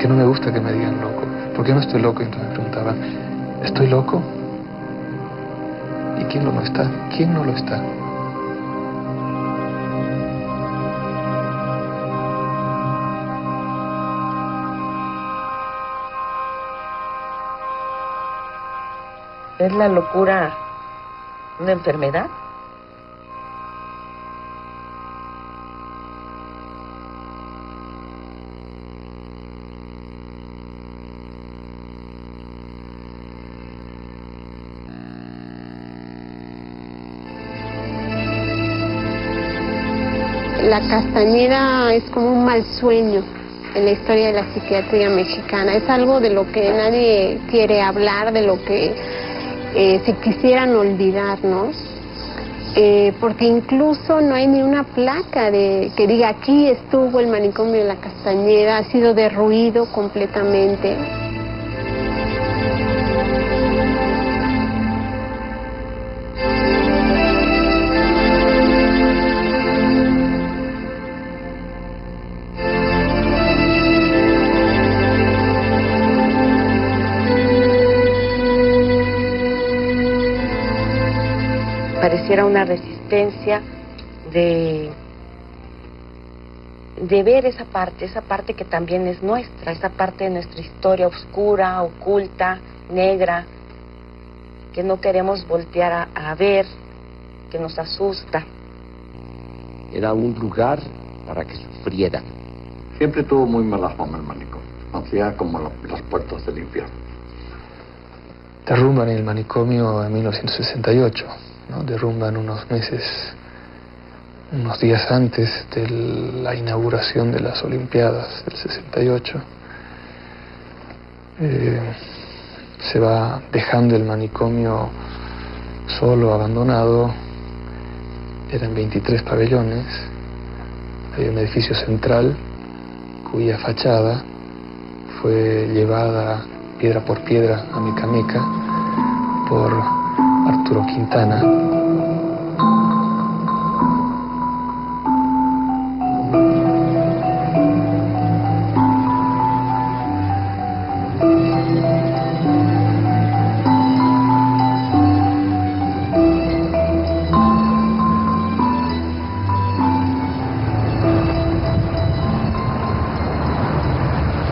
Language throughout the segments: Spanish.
porque no me gusta que me digan loco. ¿Por qué no estoy loco? Entonces me preguntaban, ¿estoy loco? ¿Y quién no lo está? ¿Quién no lo está? ¿Es la locura una enfermedad? La Castañeda es como un mal sueño en la historia de la psiquiatría mexicana. Es algo de lo que nadie quiere hablar, de lo que se quisieran olvidarnos, porque incluso no hay ni una placa que diga aquí estuvo el manicomio de la Castañeda, ha sido derruido completamente. Pareciera una resistencia de ver esa parte que también es nuestra, esa parte de nuestra historia oscura, oculta, negra, que no queremos voltear a ver, que nos asusta. Era un lugar para que sufrieran. Siempre tuvo muy mala fama el manicomio, hacía como las puertas del infierno. Derrumban el manicomio en 1968, ¿no? Derrumban unos días antes de la inauguración de las Olimpiadas del 68. Se va dejando el manicomio solo, abandonado. Eran 23 pabellones. Hay un edificio central cuya fachada fue llevada piedra por piedra a Mecameca por Arturo Quintana.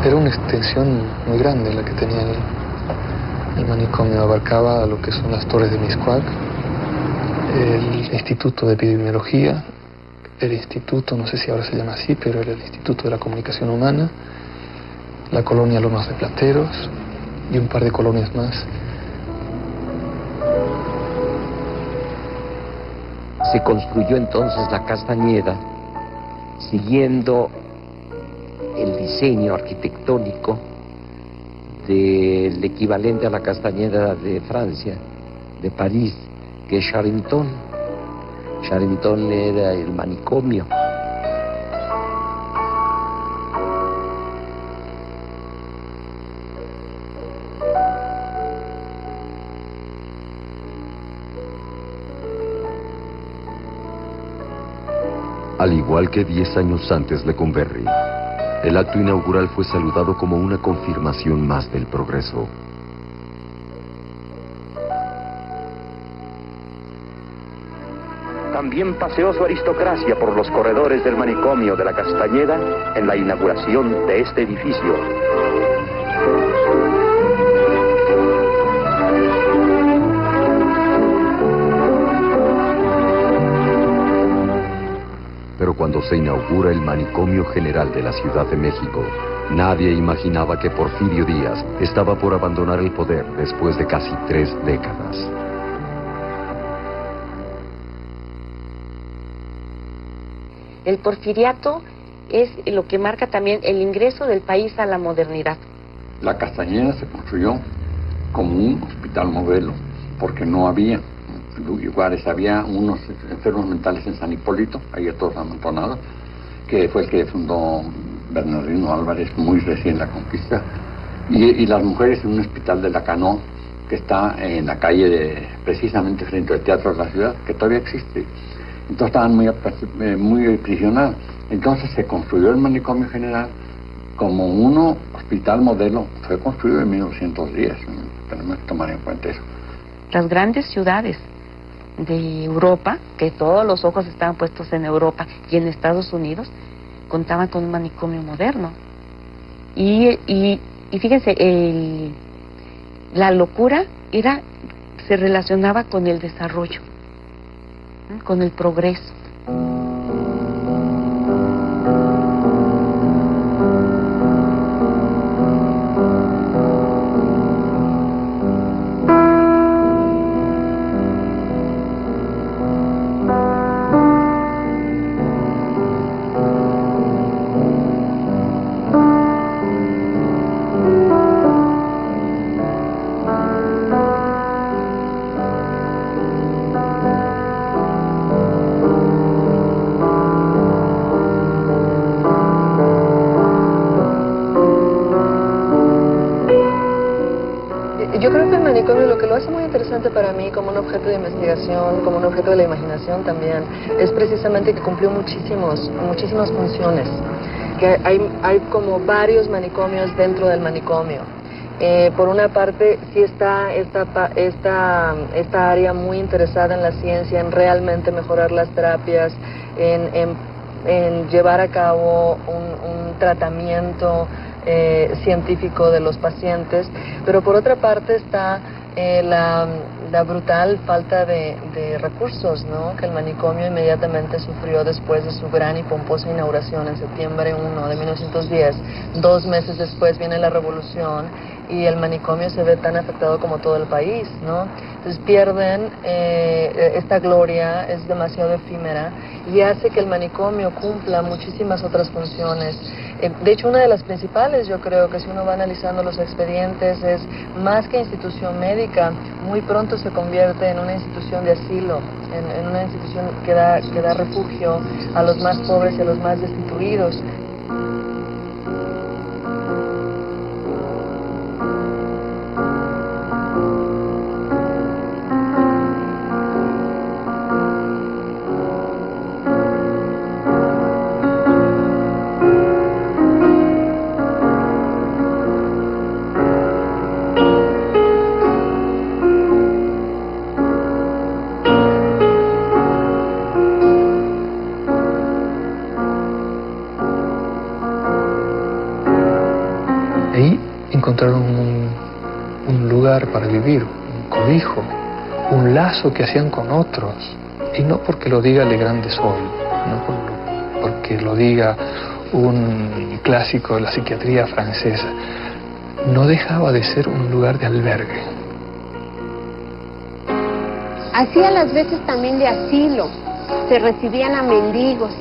Era una extensión muy grande la que tenía el manicomio. Abarcaba lo que son las Torres de Mixcoac, el Instituto de Epidemiología, el Instituto, no sé si ahora se llama así, pero era el Instituto de la Comunicación Humana, la colonia Lomas de Plateros y un par de colonias más. Se construyó entonces la Castañeda siguiendo el diseño arquitectónico del equivalente a la Castañeda de Francia, de París, que es Charenton. Charenton era el manicomio. Al igual que 10 años antes Lecumberri, el acto inaugural fue saludado como una confirmación más del progreso. También paseó su aristocracia por los corredores del manicomio de la Castañeda en la inauguración de este edificio. Pero cuando se inaugura el Manicomio General de la Ciudad de México, nadie imaginaba que Porfirio Díaz estaba por abandonar el poder después de casi 3 décadas. El porfiriato es lo que marca también el ingreso del país a la modernidad. La Castañeda se construyó como un hospital modelo, porque no había lugares. Había unos enfermos mentales en San Hipólito, ahí todos amontonados, que fue el que fundó Bernardino Álvarez muy recién la conquista, y las mujeres en un hospital de la Canoa, que está en la calle precisamente frente al Teatro de la Ciudad, que todavía existe. Entonces estaban muy aprisionados. Entonces se construyó el manicomio general como un hospital modelo, fue construido en 1910. Tenemos que tomar en cuenta eso. Las grandes ciudades de Europa, que todos los ojos estaban puestos en Europa y en Estados Unidos, contaban con un manicomio moderno. Y fíjense, la locura se relacionaba con el desarrollo, ¿no? Con el progreso. Yo creo que el manicomio, lo que lo hace muy interesante para mí como un objeto de investigación, como un objeto de la imaginación también, es precisamente que cumplió muchísimas funciones. Que hay como varios manicomios dentro del manicomio. Por una parte, sí está esta área muy interesada en la ciencia, en realmente mejorar las terapias, en llevar a cabo un tratamiento científico de los pacientes, pero por otra parte está la brutal falta de recursos, ¿no?, que el manicomio inmediatamente sufrió después de su gran y pomposa inauguración en septiembre 1 de 1910. 2 meses después viene la revolución y el manicomio se ve tan afectado como todo el país, ¿no? Entonces pierden esta gloria, es demasiado efímera y hace que el manicomio cumpla muchísimas otras funciones. De hecho, una de las principales, yo creo que si uno va analizando los expedientes, es más que institución médica, muy pronto se convierte en una institución de asilo, en una institución que da refugio a los más pobres y a los más destituidos. Ahí encontraron un lugar para vivir, un cobijo, un lazo que hacían con otros. Y no porque lo diga Legrand de Sol, no porque lo diga un clásico de la psiquiatría francesa. No dejaba de ser un lugar de albergue. Hacía las veces también de asilo, se recibían a mendigos.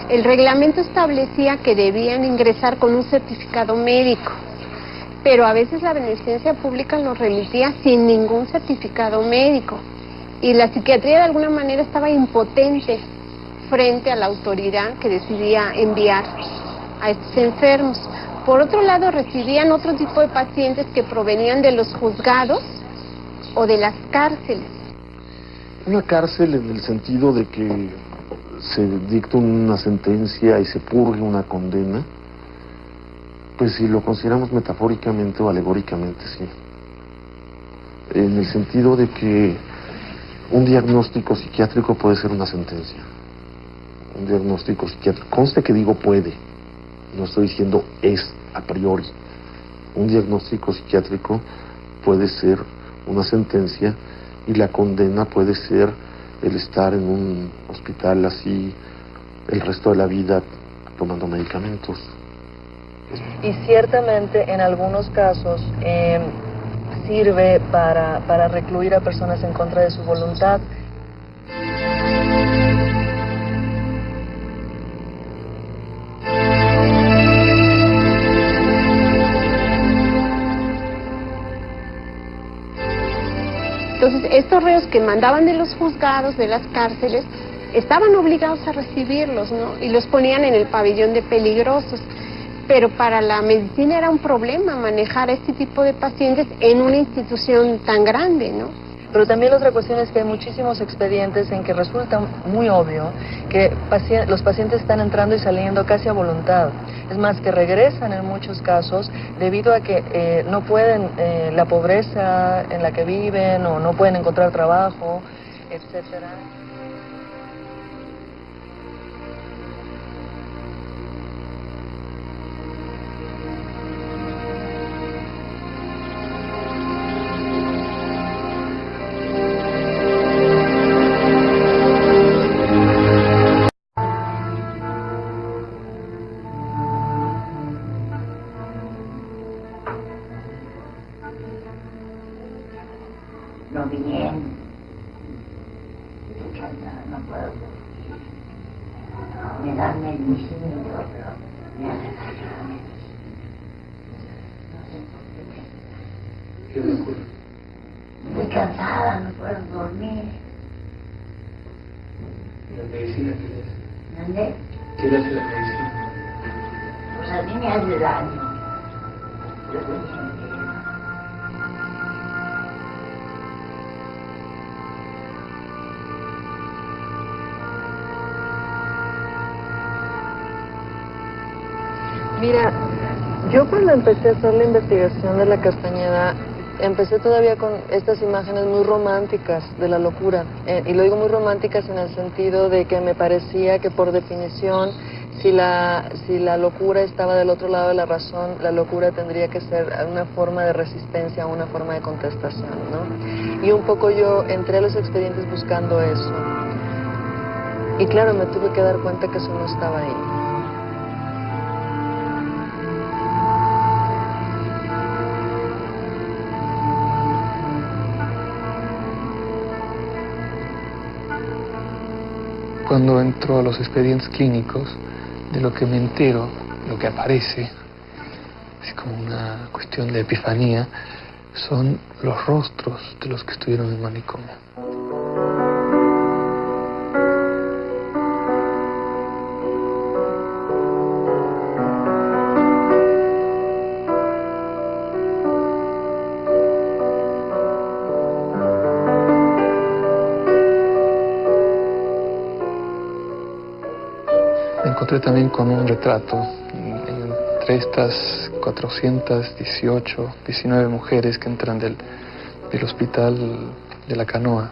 El reglamento establecía que debían ingresar con un certificado médico, pero a veces la beneficencia pública los remitía sin ningún certificado médico. Y la psiquiatría de alguna manera estaba impotente frente a la autoridad que decidía enviar a estos enfermos. Por otro lado, recibían otro tipo de pacientes que provenían de los juzgados o de las cárceles. Una cárcel en el sentido de que se dicta una sentencia y se purgue una condena, pues si lo consideramos metafóricamente o alegóricamente, sí. En el sentido de que un diagnóstico psiquiátrico puede ser una sentencia. Un diagnóstico psiquiátrico, conste que digo puede, no estoy diciendo es a priori. Un diagnóstico psiquiátrico puede ser una sentencia y la condena puede ser el estar en un hospital así el resto de la vida tomando medicamentos. Y ciertamente en algunos casos sirve para recluir a personas en contra de su voluntad. Entonces, estos reos que mandaban de los juzgados, de las cárceles, estaban obligados a recibirlos, ¿no? Y los ponían en el pabellón de peligrosos. Pero para la medicina era un problema manejar este tipo de pacientes en una institución tan grande, ¿no? Pero también la otra cuestión es que hay muchísimos expedientes en que resulta muy obvio que los pacientes están entrando y saliendo casi a voluntad. Es más, que regresan en muchos casos debido a que no pueden, la pobreza en la que viven o no pueden encontrar trabajo, etcétera. No bien. No puedo. Me dan medicina, pero me hace callar. ¿Qué le ocurre? Estoy cansada, no puedo dormir. ¿Y la medicina qué le hace? ¿Dónde? ¿Qué le hace la medicina? Pues a mí me hace daño. Mira, yo cuando empecé a hacer la investigación de la Castañeda, empecé todavía con estas imágenes muy románticas de la locura. Y lo digo muy románticas en el sentido de que me parecía que por definición, si la locura estaba del otro lado de la razón, la locura tendría que ser una forma de resistencia, una forma de contestación, ¿no? Y un poco yo entré a los expedientes buscando eso. Y claro, me tuve que dar cuenta que eso no estaba ahí. Cuando entro a los expedientes clínicos, de lo que me entero, lo que aparece, es como una cuestión de epifanía, son los rostros de los que estuvieron en el manicomio. Me encontré también con un retrato entre estas 418, 19 mujeres que entran del hospital de la Canoa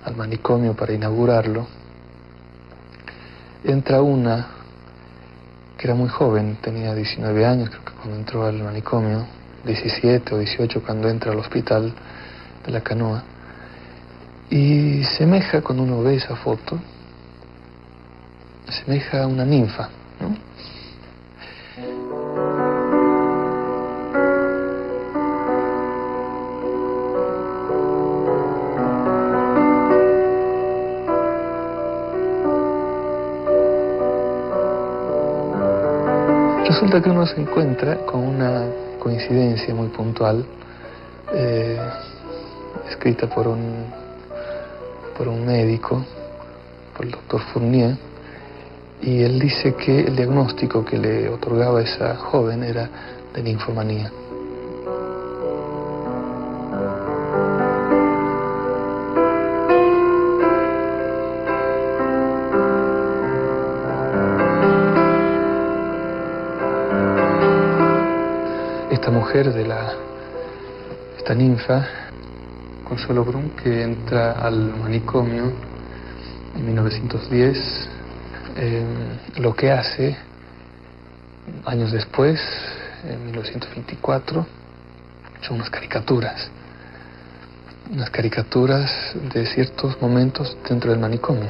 al manicomio para inaugurarlo. Entra una que era muy joven, tenía 19 años, creo que cuando entró al manicomio, 17 o 18 cuando entra al hospital de la Canoa, y semeja, cuando uno ve esa foto, semeja a una ninfa, ¿no? Resulta que uno se encuentra con una coincidencia muy puntual, escrita por un médico, por el doctor Fournier, y él dice que el diagnóstico que le otorgaba a esa joven era de ninfomanía. Esta mujer esta ninfa, Consuelo Brum, que entra al manicomio en 1910, lo que hace años después, en 1924, son unas caricaturas de ciertos momentos dentro del manicomio.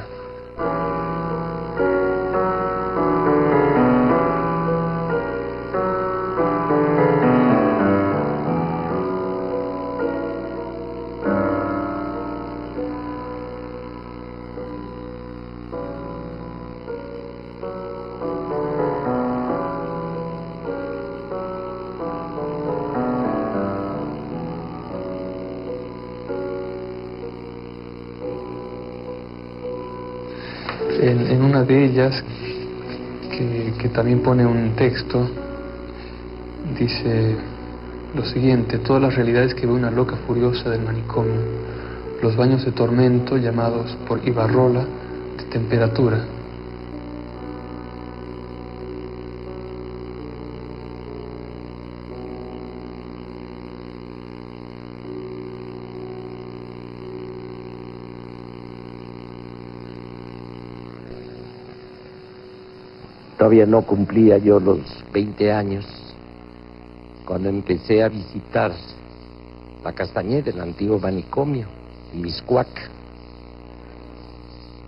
En una de ellas, que también pone un texto, dice lo siguiente: todas las realidades que ve una loca furiosa del manicomio, los baños de tormento llamados por Ibarrola de temperatura. Todavía no cumplía yo los 20 años cuando empecé a visitar la Castañeda, el antiguo manicomio, en Mixcoac.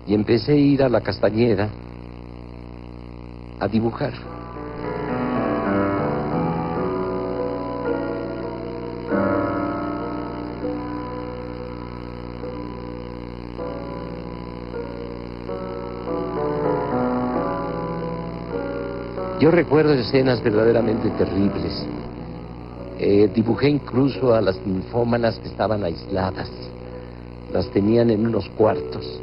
Y empecé a ir a la Castañeda a dibujar. Yo recuerdo escenas verdaderamente terribles. Dibujé incluso a las ninfómanas que estaban aisladas. Las tenían en unos cuartos.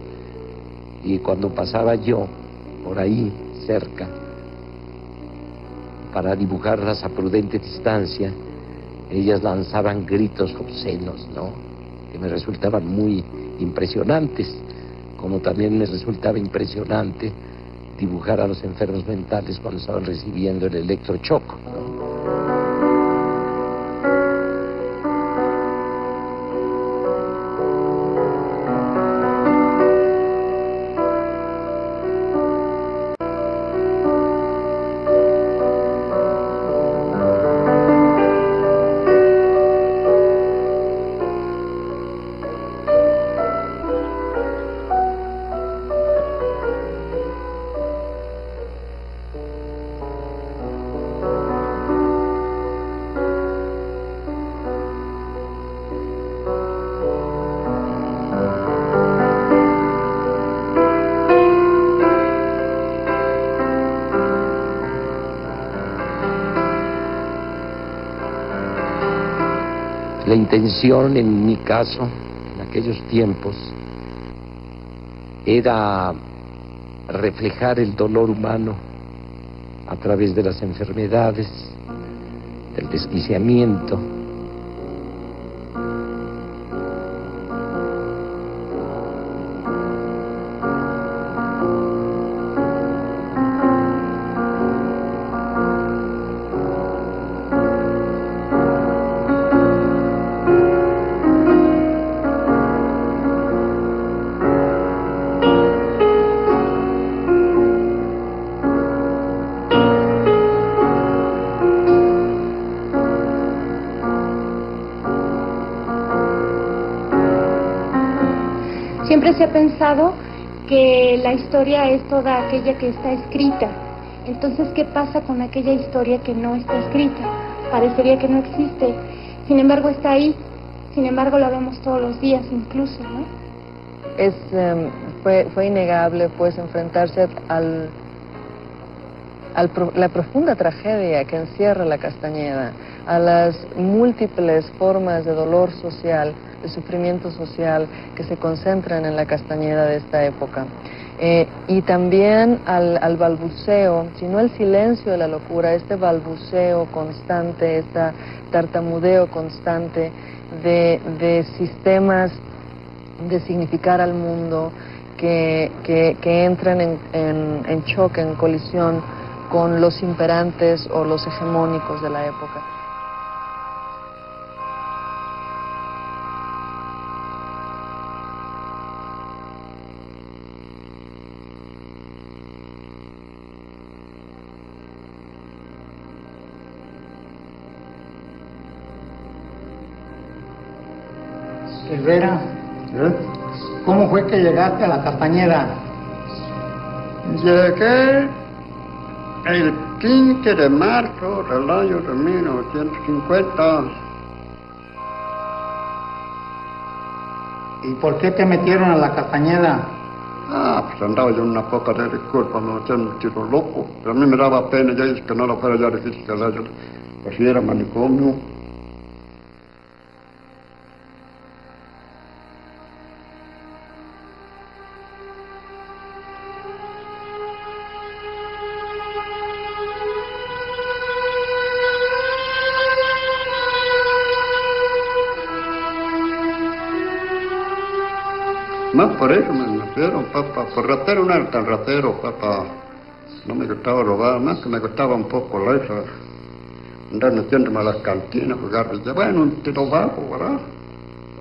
Y cuando pasaba yo por ahí, cerca, para dibujarlas a prudente distancia, ellas lanzaban gritos obscenos, ¿no? Que me resultaban muy impresionantes. Como también me resultaba impresionante dibujar a los enfermos mentales cuando estaban recibiendo el electrochoc, ¿no? La intención, en mi caso, en aquellos tiempos, era reflejar el dolor humano a través de las enfermedades, del desquiciamiento. Siempre se ha pensado que la historia es toda aquella que está escrita. Entonces, ¿qué pasa con aquella historia que no está escrita? Parecería que no existe. Sin embargo, está ahí. Sin embargo, la vemos todos los días incluso, ¿no? Fue innegable, pues, enfrentarse la profunda tragedia que encierra la Castañeda, a las múltiples formas de dolor social, de sufrimiento social que se concentran en la Castañeda de esta época. Y también al balbuceo, si no el silencio de la locura, este balbuceo constante, este tartamudeo constante de sistemas de significar al mundo que entran en choque, en colisión con los imperantes o los hegemónicos de la época. Silvera, ¿cómo fue que llegaste a la Castañeda? Llegué el 15 de marzo del año de 1950. ¿Y por qué te metieron a la Castañeda? Pues andaba yo en una poca de disculpa, no sé, un tiro loco. Pero a mí me daba pena, ya es que no lo fuera ya difícil que yo, pues si era manicomio. Nomás por eso me metieron, papá. Por ratero no era tan ratero, papá. No me gustaba robar, más que me gustaba un poco la esa. Andar metiéndome a las cantinas, jugar. Bueno, un tiro bajo, ¿verdad?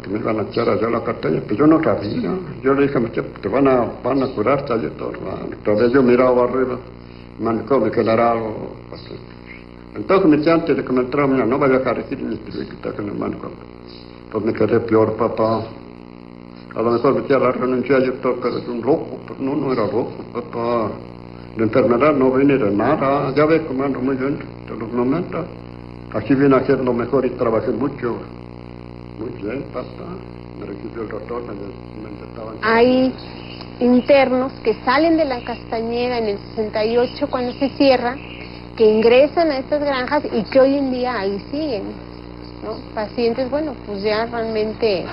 Que me iban a echar allá a la cartella, pero yo no sabía. Yo le dije a mi tío, te van a curarte allí todo, hermano. Entonces yo miraba arriba, manicomio general. Entonces me decía antes de que me entrara, mira, no vaya a carretir ni te en el manicomio. Pues me quedé peor, papá. A lo mejor me decía la renuncia, yo todo que eres un loco, pero no era loco, papá. La enfermedad no viene de nada, ya ves cómo ando muy bien de los momentos. Aquí vine a hacer lo mejor y trabajé mucho. Muy bien, papá. Me recibió el doctor, me intentaban... Hay internos que salen de la Castañeda en el 68 cuando se cierra, que ingresan a estas granjas y que hoy en día ahí siguen, ¿no? Pacientes, bueno, pues ya realmente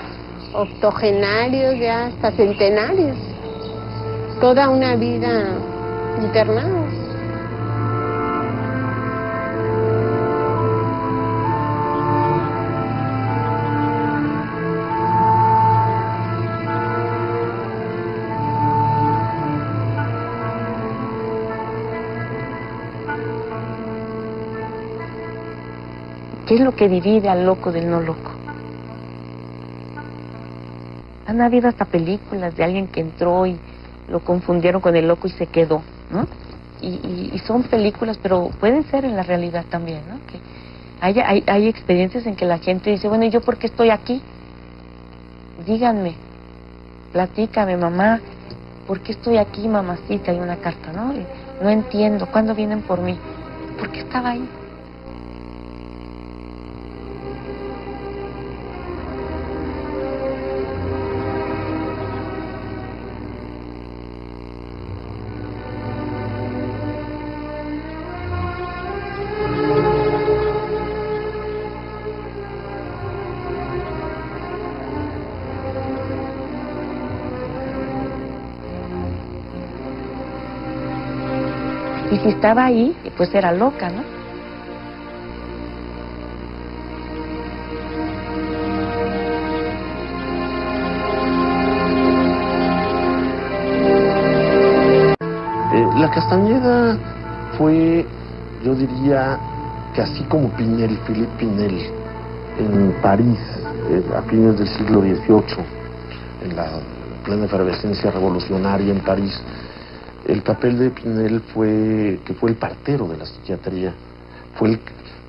octogenarios, ya hasta centenarios. Toda una vida internados. ¿Qué es lo que divide al loco del no loco? Han habido hasta películas de alguien que entró y lo confundieron con el loco y se quedó, ¿no? Y son películas, pero pueden ser en la realidad también, ¿no? Que hay experiencias en que la gente dice, bueno, ¿y yo por qué estoy aquí? Díganme, platícame, mamá, ¿por qué estoy aquí, mamacita? Hay una carta, ¿no? Y no entiendo, ¿cuándo vienen por mí? ¿Por qué estaba ahí? Y si estaba ahí, pues era loca, ¿no? La Castañeda fue, yo diría, que así como Pinel, Philippe Pinel, en París, a fines del siglo XVIII, en la plena efervescencia revolucionaria en París, el papel de Pinel fue que fue el partero de la psiquiatría, fue el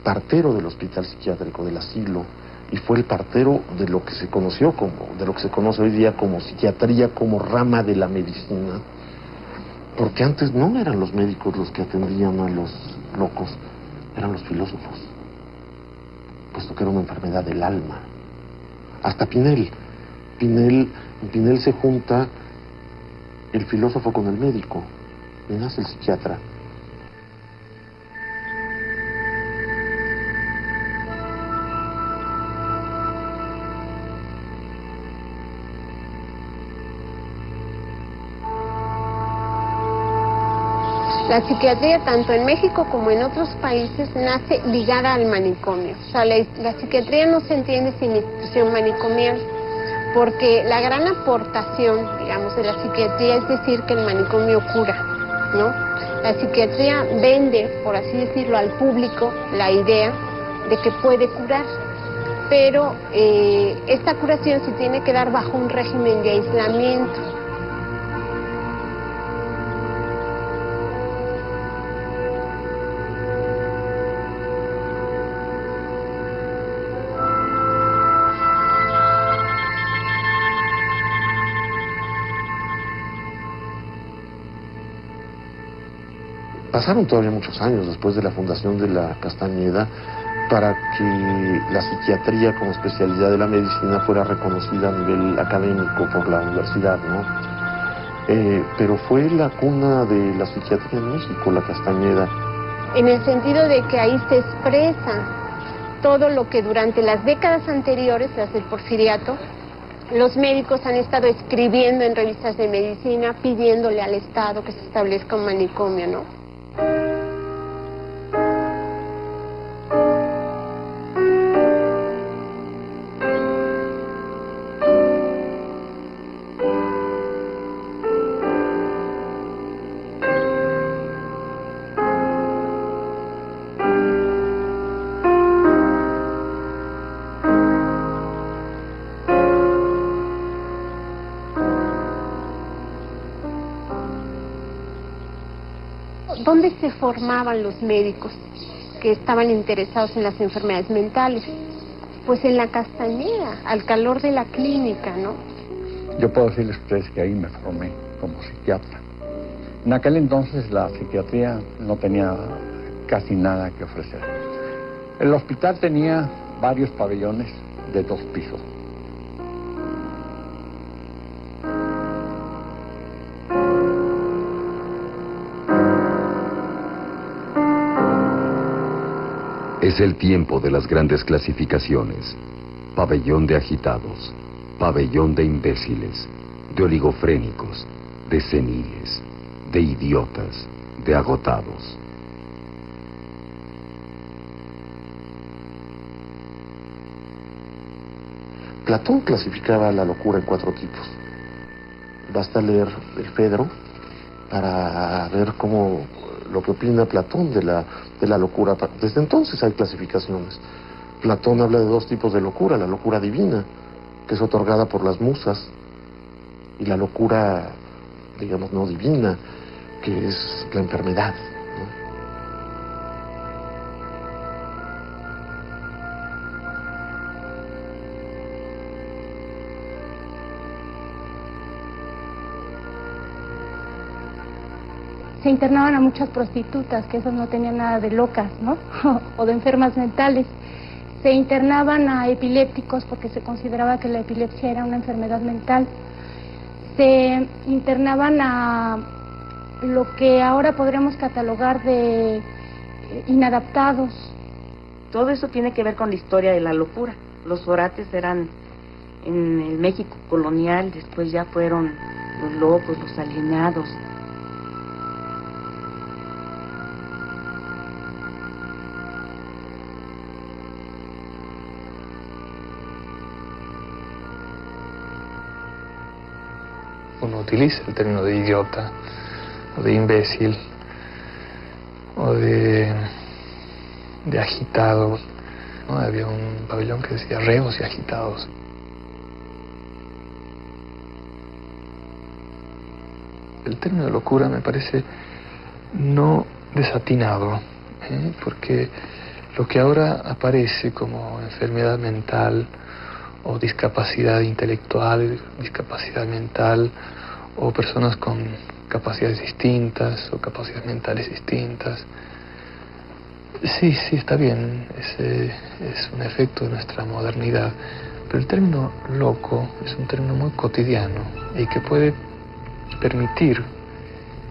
partero del hospital psiquiátrico del asilo y fue el partero de lo que se conoció de lo que se conoce hoy día como psiquiatría, como rama de la medicina, porque antes no eran los médicos los que atendían a los locos, eran los filósofos, puesto que era una enfermedad del alma. Hasta Pinel se junta el filósofo con el médico, y nace el psiquiatra. La psiquiatría, tanto en México como en otros países, nace ligada al manicomio. O sea, la psiquiatría no se entiende sin institución manicomial, porque la gran aportación, digamos, de la psiquiatría es decir que el manicomio cura, ¿no? La psiquiatría vende, por así decirlo, al público la idea de que puede curar, pero esta curación se tiene que dar bajo un régimen de aislamiento. Pasaron todavía muchos años después de la fundación de la Castañeda para que la psiquiatría como especialidad de la medicina fuera reconocida a nivel académico por la universidad, ¿no? Pero fue la cuna de la psiquiatría en México, la Castañeda. En el sentido de que ahí se expresa todo lo que durante las décadas anteriores, las del Porfiriato, los médicos han estado escribiendo en revistas de medicina, pidiéndole al Estado que se establezca un manicomio, ¿no? se formaban los médicos que estaban interesados en las enfermedades mentales? Pues en la Castañeda, al calor de la clínica, ¿no? Yo puedo decirles a ustedes que ahí me formé como psiquiatra. En aquel entonces la psiquiatría no tenía casi nada que ofrecer. El hospital tenía varios pabellones de 2 pisos. Es el tiempo de las grandes clasificaciones. Pabellón de agitados, pabellón de imbéciles, de oligofrénicos, de seniles, de idiotas, de agotados. Platón clasificaba la locura en 4 tipos. Basta leer el Fedro para ver cómo lo que opina Platón de la locura. Desde entonces hay clasificaciones. Platón habla de 2 tipos de locura: la locura divina, que es otorgada por las musas, y la locura, digamos, no divina, que es la enfermedad, ¿no? Se internaban a muchas prostitutas, que esas no tenían nada de locas, ¿no? O de enfermas mentales. Se internaban a epilépticos porque se consideraba que la epilepsia era una enfermedad mental. Se internaban a lo que ahora podríamos catalogar de inadaptados. Todo eso tiene que ver con la historia de la locura. Los orates eran en el México colonial, después ya fueron los locos, los alienados. Uno utiliza el término de idiota, o de imbécil, o de agitado, ¿no? Había un pabellón que decía reos y agitados. El término de locura me parece no desatinado, porque lo que ahora aparece como enfermedad mental, o discapacidad intelectual, discapacidad mental, o personas con capacidades distintas o capacidades mentales distintas. Sí, está bien, es un efecto de nuestra modernidad, pero el término loco es un término muy cotidiano y que puede permitir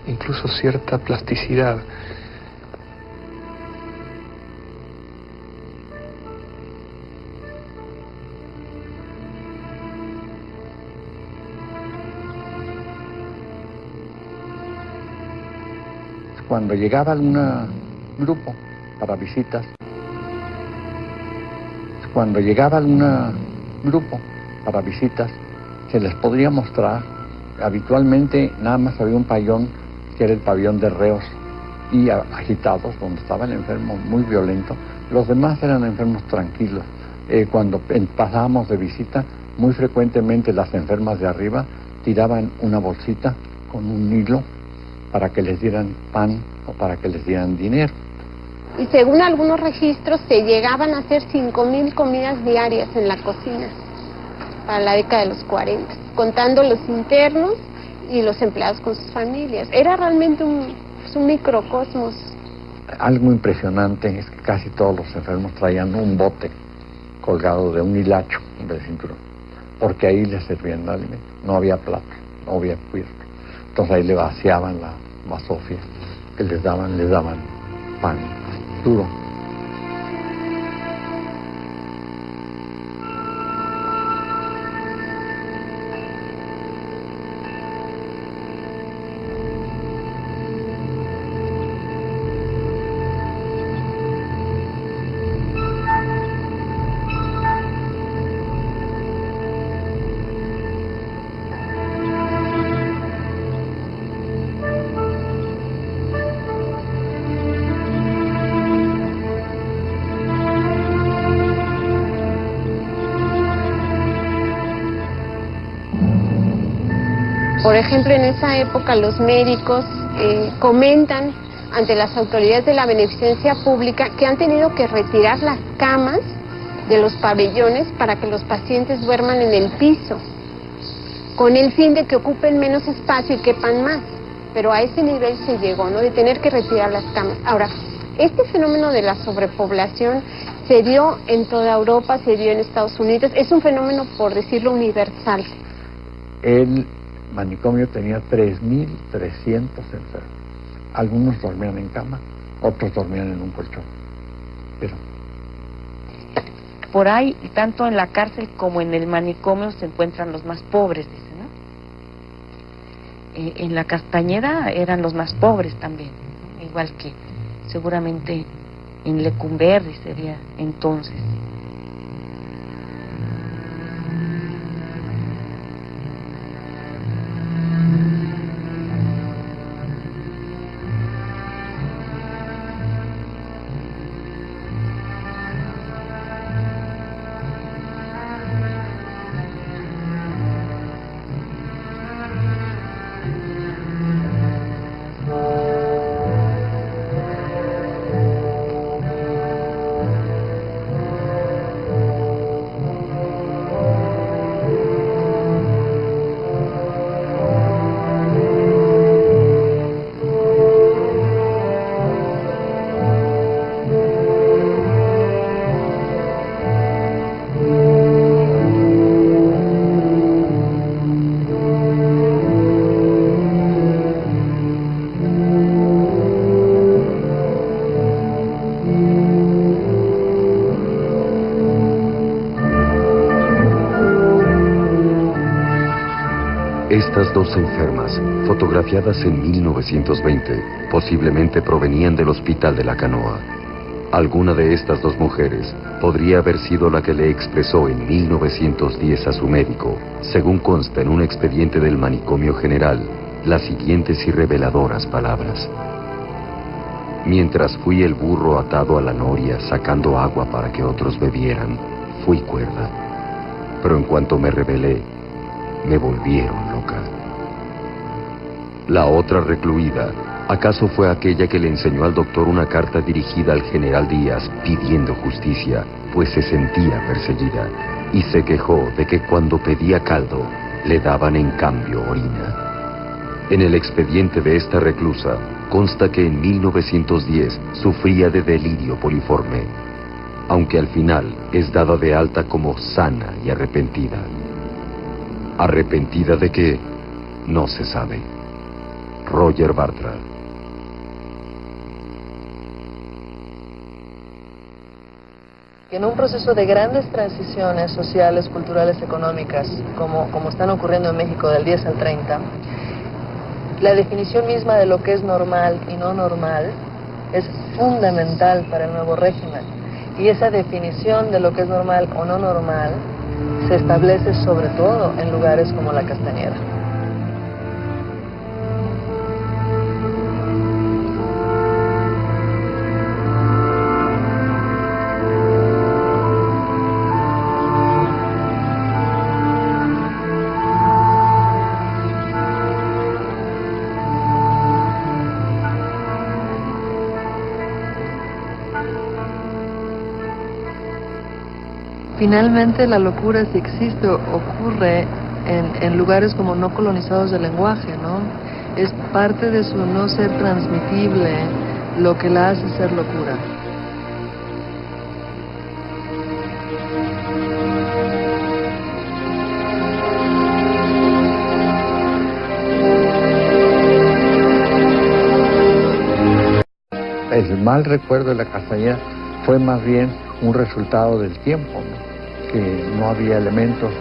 incluso cierta plasticidad. Cuando llegaba algún grupo para visitas, se les podría mostrar. Habitualmente nada más había un pabellón, que era el pabellón de reos y agitados, donde estaba el enfermo muy violento. Los demás eran enfermos tranquilos. Cuando pasábamos de visita, muy frecuentemente las enfermas de arriba tiraban una bolsita con un hilo para que les dieran pan o para que les dieran dinero. Y según algunos registros se llegaban a hacer 5,000 comidas diarias en la cocina para la década de los 40, contando los internos y los empleados con sus familias. Era realmente un microcosmos. Algo impresionante es que casi todos los enfermos traían un bote colgado de un hilacho de cinturón, porque ahí les servían el alimento. No había plato, no había cubierto. Entonces ahí le vaciaban la basofia que les daban pan duro. Por ejemplo, en esa época los médicos comentan ante las autoridades de la beneficencia pública que han tenido que retirar las camas de los pabellones para que los pacientes duerman en el piso, con el fin de que ocupen menos espacio y quepan más. Pero a ese nivel se llegó, ¿no?, de tener que retirar las camas. Ahora, este fenómeno de la sobrepoblación se dio en toda Europa, se dio en Estados Unidos, es un fenómeno, por decirlo, universal. El manicomio tenía 3.300 enfermos. Algunos dormían en cama, otros dormían en un colchón. Pero por ahí, tanto en la cárcel como en el manicomio se encuentran los más pobres, dice, ¿no? En la Castañeda eran los más pobres también, ¿no? Igual que seguramente en Lecumberri sería entonces. Estas dos enfermas, fotografiadas en 1920, posiblemente provenían del Hospital de la Canoa. Alguna de estas dos mujeres podría haber sido la que le expresó en 1910 a su médico, según consta en un expediente del Manicomio General, las siguientes y reveladoras palabras. Mientras fui el burro atado a la noria sacando agua para que otros bebieran, fui cuerda. Pero en cuanto me rebelé, me volvieron loca. La otra recluida, ¿acaso fue aquella que le enseñó al doctor una carta dirigida al general Díaz pidiendo justicia, pues se sentía perseguida, y se quejó de que cuando pedía caldo, le daban en cambio orina? En el expediente de esta reclusa, consta que en 1910 sufría de delirio poliforme, aunque al final es dada de alta como sana y arrepentida. ¿Arrepentida de qué? No se sabe. Roger Bartra. En un proceso de grandes transiciones sociales, culturales, económicas, como están ocurriendo en México del 10 al 30, la definición misma de lo que es normal y no normal es fundamental para el nuevo régimen. Y esa definición de lo que es normal o no normal se establece sobre todo en lugares como la Castañeda. Finalmente, la locura, si existe, ocurre en lugares como no colonizados del lenguaje, ¿no? Es parte de su no ser transmitible lo que la hace ser locura. El mal recuerdo de la Castañeda fue más bien un resultado del tiempo, ¿no? Que no había elementos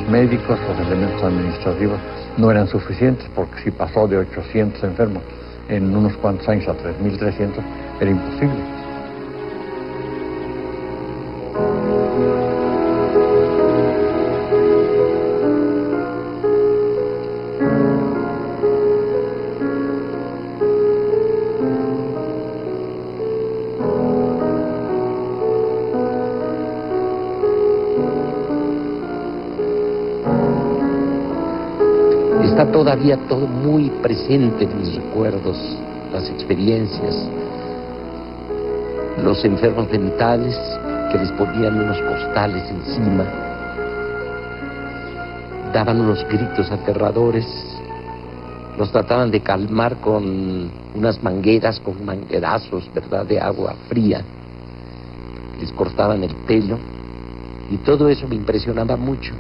médicos, los elementos administrativos no eran suficientes, porque si pasó de 800 enfermos en unos cuantos años a 3.300, era imposible. Está todavía todo muy presente en mis recuerdos. las experiencias, los enfermos mentales que les ponían unos costales encima, daban unos gritos aterradores, los trataban de calmar con unas mangueras, con manguerazos, ¿verdad?, de agua fría, les cortaban el pelo, y todo eso me impresionaba mucho.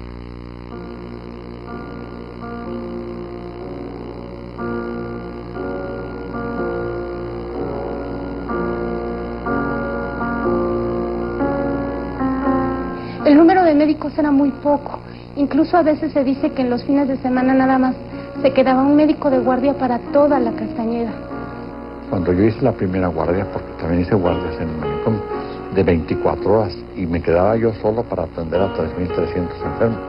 El número de médicos era muy poco. Incluso a veces se dice que en los fines de semana nada más se quedaba un médico de guardia para toda la Castañeda. Cuando yo hice la primera guardia, porque también hice guardias en el manicomio, de 24 horas, y me quedaba yo solo para atender a 3.300 enfermos.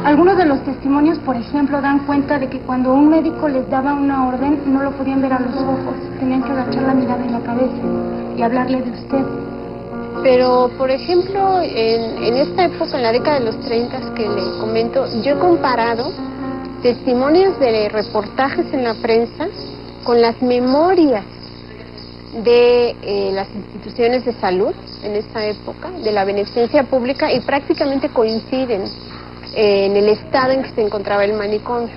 Algunos de los testimonios, por ejemplo, dan cuenta de que cuando un médico les daba una orden, no lo podían ver a los ojos, tenían que agachar la mirada en la cabeza y hablarle de usted. Pero, por ejemplo, en esta época, en la década de los 30 que le comento, yo he comparado testimonios de reportajes en la prensa con las memorias de las instituciones de salud en esta época, de la beneficencia pública, y prácticamente coinciden en el estado en que se encontraba el manicomio.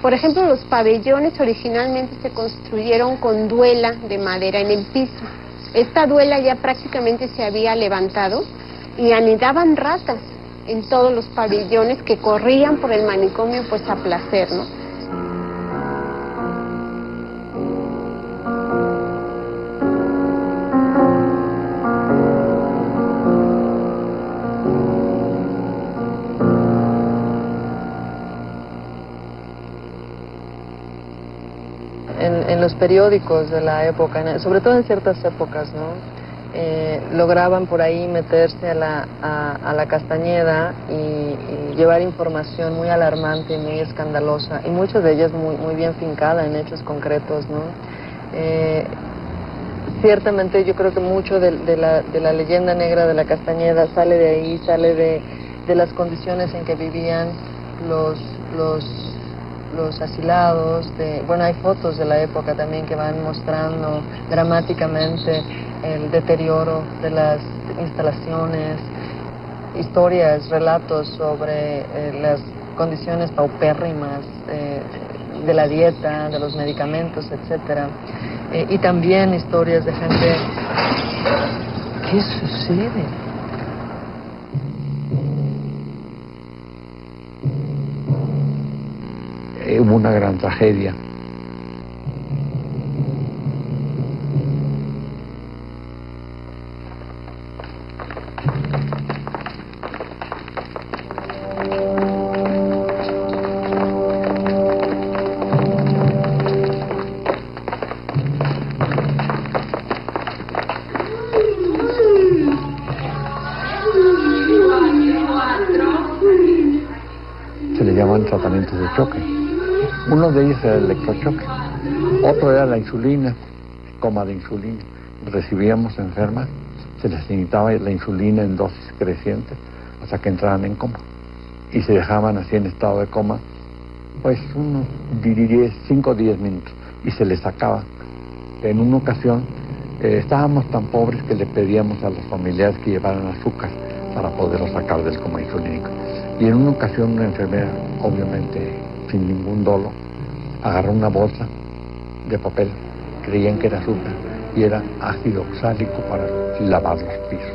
Por ejemplo, los pabellones originalmente se construyeron con duela de madera en el piso. Esta duela ya prácticamente se había levantado y anidaban ratas en todos los pabellones que corrían por el manicomio pues a placer, ¿no? En los periódicos de la época, sobre todo en ciertas épocas, ¿no? Lograban por ahí meterse a la Castañeda y llevar información muy alarmante, muy escandalosa, y muchas de ellas muy bien fincada en hechos concretos, ¿no? Ciertamente yo creo que mucho de la leyenda negra de la Castañeda sale de ahí, sale de las condiciones en que vivían los asilados. Bueno, hay fotos de la época también que van mostrando dramáticamente el deterioro de las instalaciones, historias, relatos sobre las condiciones paupérrimas de la dieta, de los medicamentos, etcétera, y también historias de gente. ¿Qué sucede? Hubo una gran tragedia. Se le llaman tratamientos de choque. Uno de ellos era el electrochoque, otro era la insulina, coma de insulina. Recibíamos enfermas, se les inyectaba la insulina en dosis crecientes hasta que entraran en coma. Y se dejaban así en estado de coma, pues unos 5 o 10 minutos, y se les sacaba. En una ocasión estábamos tan pobres que le pedíamos a los familiares que llevaran azúcar para poderlo sacar del coma insulínico. Y en una ocasión una enfermera, obviamente sin ningún dolo, agarró una bolsa de papel, creían que era azúcar, y era ácido oxálico para lavar los pisos.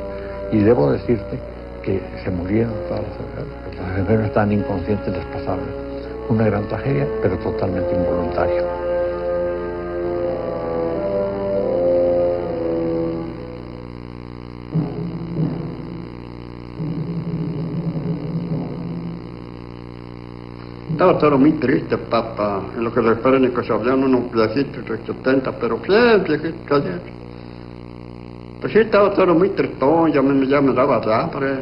Y debo decirte que se murieron todas las enfermeras. Las enfermeras estaban inconscientes, les pasaban. Una gran tragedia, pero totalmente involuntaria. Estaba todo muy triste, papá. En lo que refieren que se habían unos viejitos de 70, pero bien viejitos ayer. Pues sí, estaba todo muy tristón, ya me daba hambre.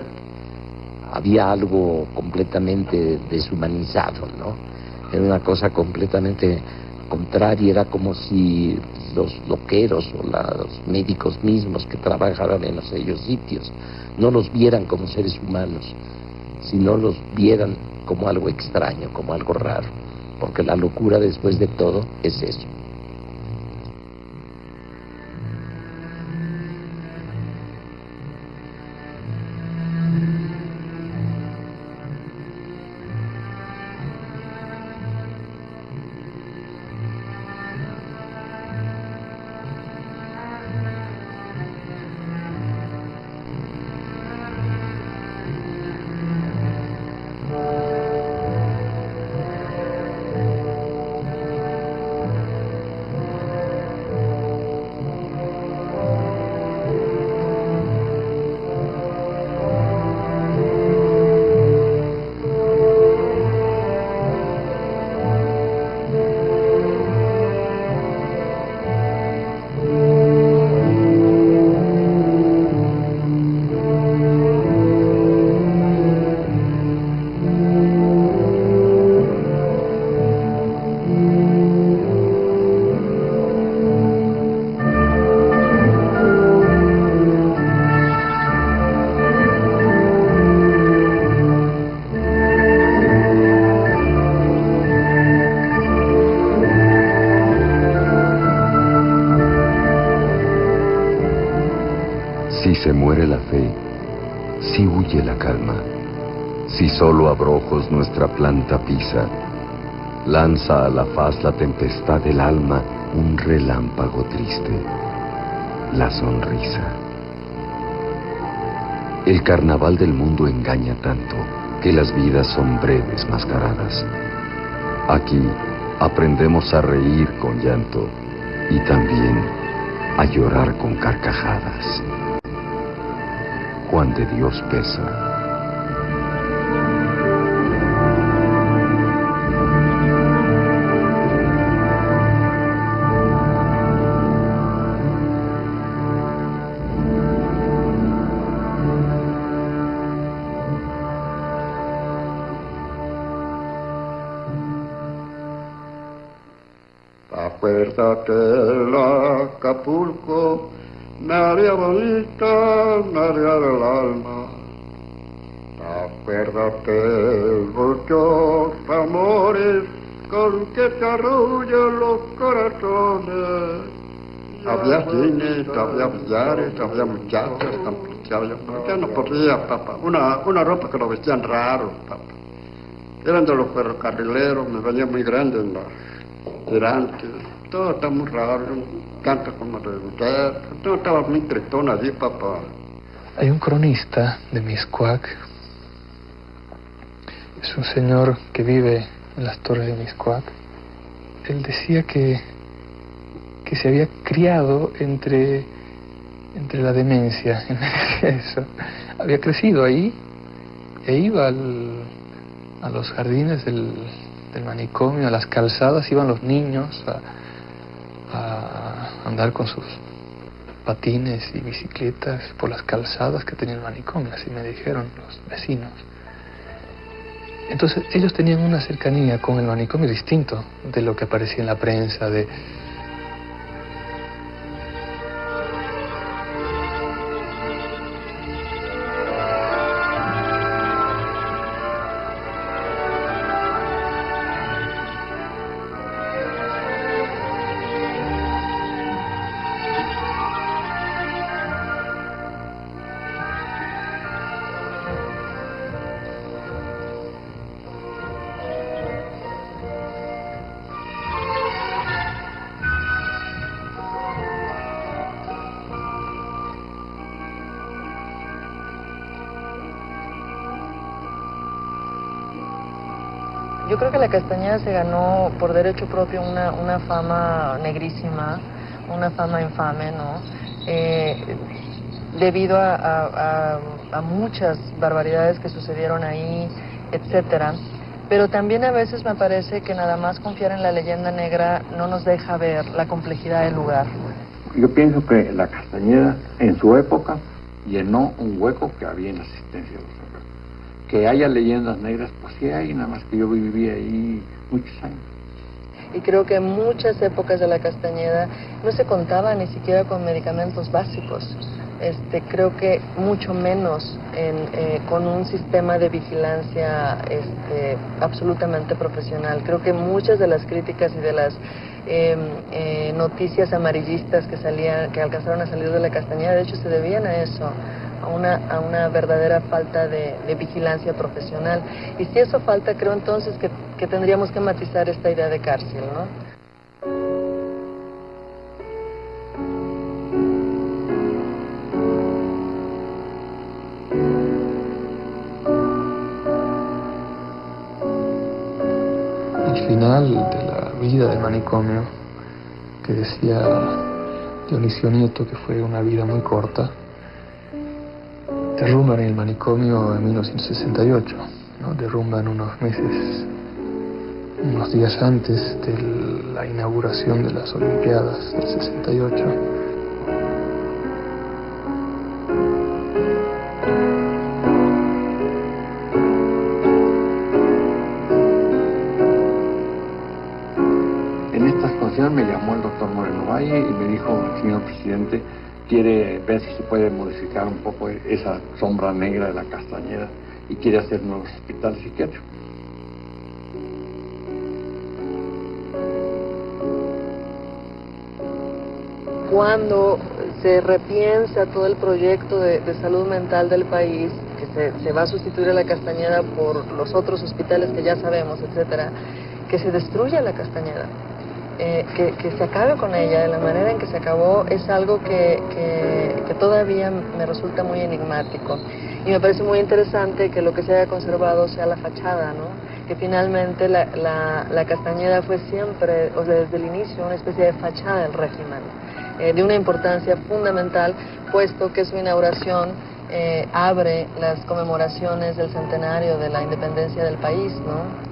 Había algo completamente deshumanizado, ¿no? Era una cosa completamente contraria, era como si los loqueros o los médicos mismos que trabajaban en aquellos sitios no los vieran como seres humanos, sino los vieran como algo extraño, como algo raro, porque la locura después de todo es eso. Si se muere la fe, si huye la calma, si solo abrojos nuestra planta pisa, lanza a la faz la tempestad del alma un relámpago triste, la sonrisa. El carnaval del mundo engaña tanto que las vidas son breves mascaradas. Aquí aprendemos a reír con llanto y también a llorar con carcajadas. Juan de Dios Pesa. Acuérdate el Acapulco, María bonita, María del alma. Acuérdate muchos amores con que te arrullan los corazones. Había cines, había billares, había muchachas tan preciosas. Ya no podía, papá. Una ropa que lo vestían raro, papá. Eran de los ferrocarrileros, me veía muy grande en las tirantes. Todo está muy raro, canta como de mujer, todo estaba muy tristón allí, papá. Hay un cronista de Mixcoac, es un señor que vive en las torres de Mixcoac. Él decía que se había criado entre la demencia, eso. Había crecido ahí e iba a los jardines del manicomio, a las calzadas, iban los niños a andar con sus patines y bicicletas por las calzadas que tenía el manicomio, así me dijeron los vecinos. Entonces ellos tenían una cercanía con el manicomio distinto de lo que aparecía en la prensa, de Yo creo que la Castañeda se ganó por derecho propio una fama negrísima, una fama infame, ¿no? Debido a muchas barbaridades que sucedieron ahí, etcétera. Pero también a veces me parece que nada más confiar en la leyenda negra no nos deja ver la complejidad del lugar. Yo pienso que la Castañeda, en su época, llenó un hueco que había en la existencia de los obreros. Que haya leyendas negras, pues sí hay, nada más que yo viví ahí muchos años. Y creo que en muchas épocas de la Castañeda no se contaba ni siquiera con medicamentos básicos. Creo que mucho menos con un sistema de vigilancia absolutamente profesional. Creo que muchas de las críticas y de las noticias amarillistas que alcanzaron a salir de la Castañeda, de hecho se debían a eso, a una verdadera falta de vigilancia profesional. Y si eso falta, creo entonces que tendríamos que matizar esta idea de cárcel, ¿no? El final de la vida del manicomio, que decía Dionisio Nieto que fue una vida muy corta, derrumban el manicomio en 1968, ¿no? Derrumban unos días antes de la inauguración de las Olimpiadas del 68. Me llamó el doctor Moreno Valle y me dijo: señor presidente, quiere ver si se puede modificar un poco esa sombra negra de la Castañeda y quiere hacer nuevos hospitales psiquiátricos. Cuando se repiensa todo el proyecto de salud mental del país, que se va a sustituir a la Castañeda por los otros hospitales que ya sabemos, etcétera, que se destruya la Castañeda. Que se acabe con ella de la manera en que se acabó es algo que todavía me resulta muy enigmático, y me parece muy interesante que lo que se haya conservado sea la fachada, ¿no? Que finalmente la Castañeda fue siempre, o sea, desde el inicio, una especie de fachada del régimen, de una importancia fundamental, puesto que su inauguración abre las conmemoraciones del centenario de la independencia del país, ¿no?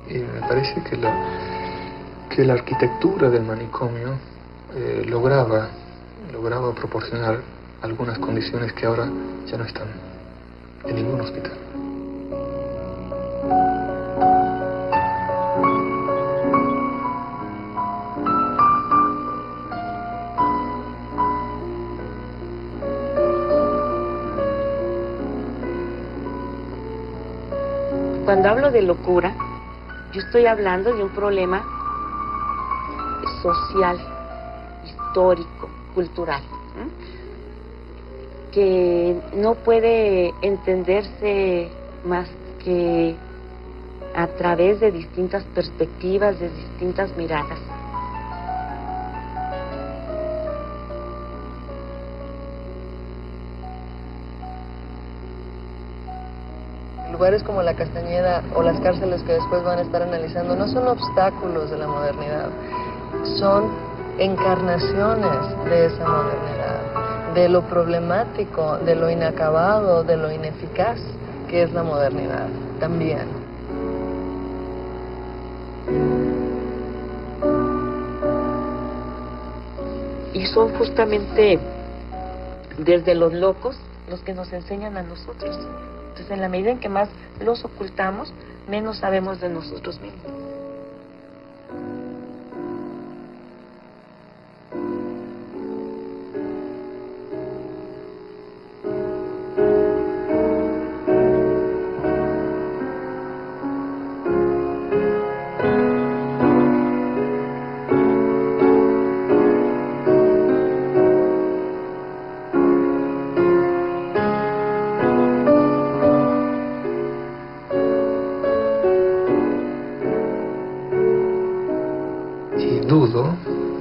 Me parece que la arquitectura del manicomio lograba proporcionar algunas condiciones que ahora ya no están en ningún hospital. Cuando hablo de locura, yo estoy hablando de un problema social, histórico, cultural, que no puede entenderse más que a través de distintas perspectivas, de distintas miradas. Lugares como la Castañeda o las cárceles que después van a estar analizando no son obstáculos de la modernidad, son encarnaciones de esa modernidad, de lo problemático, de lo inacabado, de lo ineficaz que es la modernidad también. Y son justamente desde los locos los que nos enseñan a nosotros. Entonces, en la medida en que más los ocultamos, menos sabemos de nosotros mismos.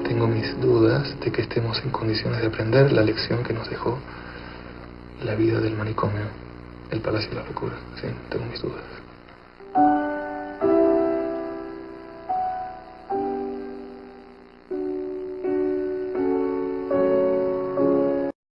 Tengo mis dudas de que estemos en condiciones de aprender la lección que nos dejó la vida del manicomio, el Palacio de la Locura. Sí, tengo mis dudas.